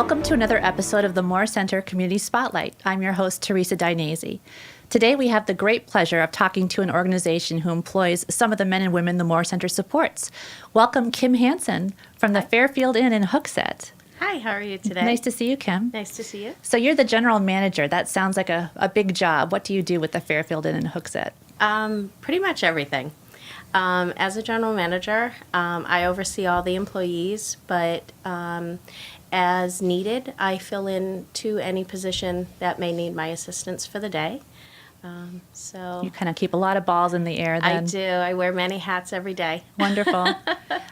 Welcome to another episode of the Moore Center Community Spotlight. I'm your host, Teresa Dinesi. Today we have the great pleasure of talking to an organization who employs some of the men and women the Moore Center supports. Welcome Kim Hanson from the Fairfield Inn in Hooksett. Hi, how are you today? Nice to see you, Kim. Nice to see you. So you're the general manager. That sounds like a big job. What do you do with the Fairfield Inn in Hooksett? Pretty much everything. As a general manager, I oversee all the employees, but as needed, I fill in to any position that may need my assistance for the day. You kind of keep a lot of balls in the air then. I do. I wear many hats every day. Wonderful.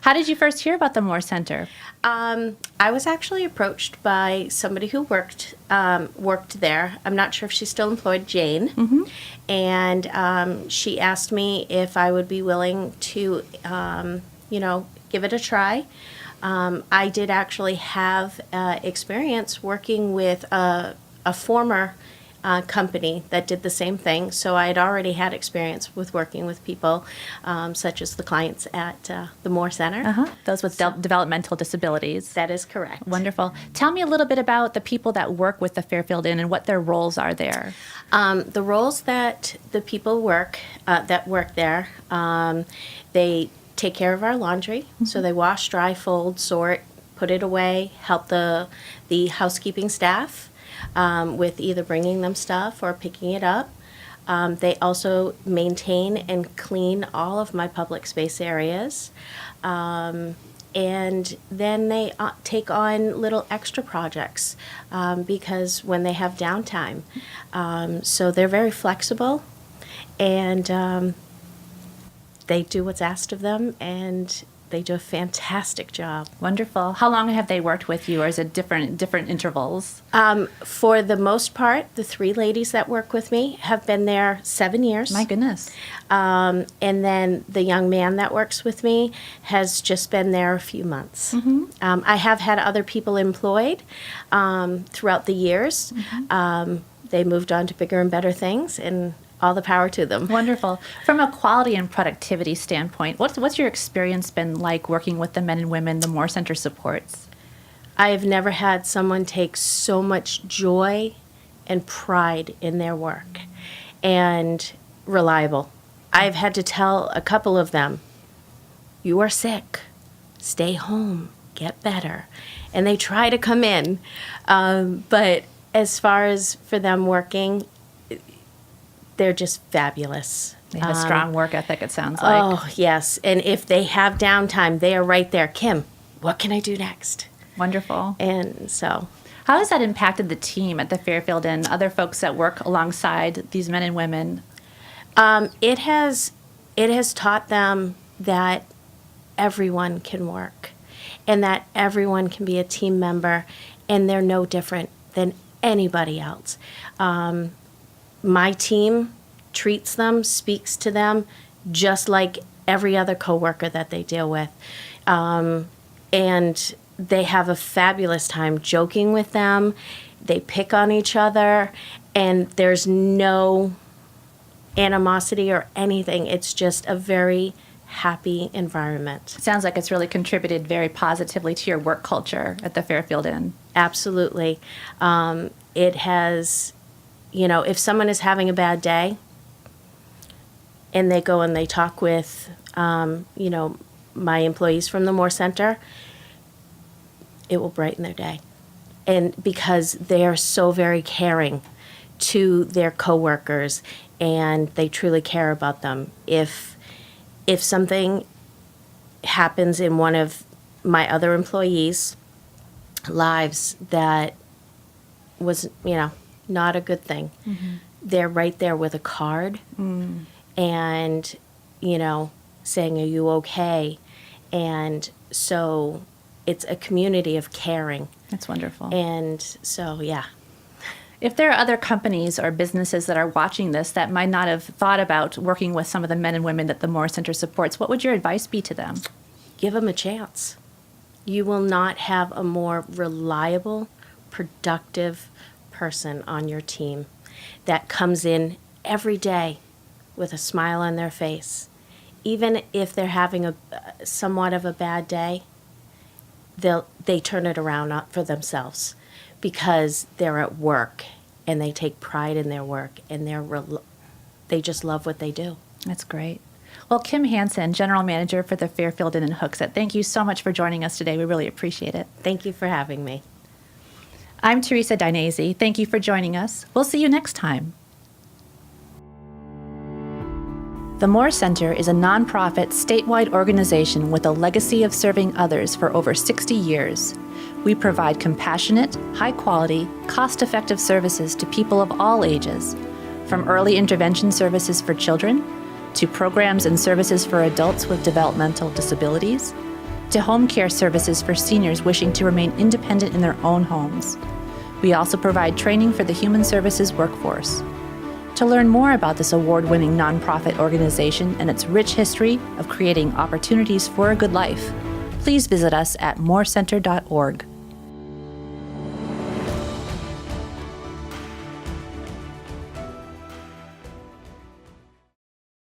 How did you first hear about the Moore Center? I was actually approached by somebody who worked there. I'm not sure if she's still employed, Jane. Mm-hmm. And she asked me if I would be willing to, give it a try. I did actually have experience working with a former company that did the same thing. So I had already had experience with working with people such as the clients at the Moore Center. Those with developmental disabilities. That is correct. Wonderful. Tell me a little bit about the people that work with the Fairfield Inn and what their roles are there. The roles that the people that work there, they take care of our laundry. Mm-hmm. So they wash, dry, fold, sort, put it away, help the housekeeping staff with either bringing them stuff or picking it up. They also maintain and clean all of my public space areas. And then they take on little extra projects because when they have downtime. So they're very flexible and they do what's asked of them, and they do a fantastic job. Wonderful. How long have they worked with you, or is it different intervals? For the most part, the three ladies that work with me have been there 7 years. My goodness. And then the young man that works with me has just been there a few months. Mm-hmm. I have had other people employed throughout the years. Mm-hmm. They moved on to bigger and better things, and all the power to them. Wonderful. From a quality and productivity standpoint, what's your experience been like working with the men and women the Moore Center supports? I have never had someone take so much joy and pride in their work, and reliable. I've had to tell a couple of them, you are sick, stay home, get better. And they try to come in. But as far as for them working, they're just fabulous. They have a strong work ethic, it sounds like. Oh, yes. And if they have downtime, they are right there. Kim, what can I do next? Wonderful. And so. How has that impacted the team at the Fairfield and other folks that work alongside these men and women? It has taught them that everyone can work and that everyone can be a team member, and they're no different than anybody else. My team treats them, speaks to them, just like every other coworker that they deal with. And they have a fabulous time joking with them. They pick on each other, and there's no animosity or anything. It's just a very happy environment. It sounds like it's really contributed very positively to your work culture at the Fairfield Inn. Absolutely. It has... if someone is having a bad day and they go and they talk with, my employees from the Moore Center, it will brighten their day. And because they are so very caring to their coworkers, and they truly care about them. If something happens in one of my other employees' lives that was, not a good thing. Mm-hmm. They're right there with a card and, saying, are you okay? And so it's a community of caring. That's wonderful. And so, yeah. If there are other companies or businesses that are watching this that might not have thought about working with some of the men and women that the Moore Center supports, what would your advice be to them? Give them a chance. You will not have a more reliable, productive person on your team that comes in every day with a smile on their face. Even if they're having somewhat of a bad day, they turn it around for themselves. because they're at work and they take pride in their work and they just love what they do. That's great. Well, Kim Hanson, General Manager for the Fairfield Inn and Hooksett, thank you so much for joining us today. We really appreciate it. Thank you for having me. I'm Teresa Dinese. Thank you for joining us. We'll see you next time. The Moore Center is a nonprofit statewide organization with a legacy of serving others for over 60 years. We provide compassionate, high-quality, cost-effective services to people of all ages, from early intervention services for children, to programs and services for adults with developmental disabilities, to home care services for seniors wishing to remain independent in their own homes. We also provide training for the human services workforce. To learn more about this award-winning nonprofit organization and its rich history of creating opportunities for a good life, please visit us at morecenter.org.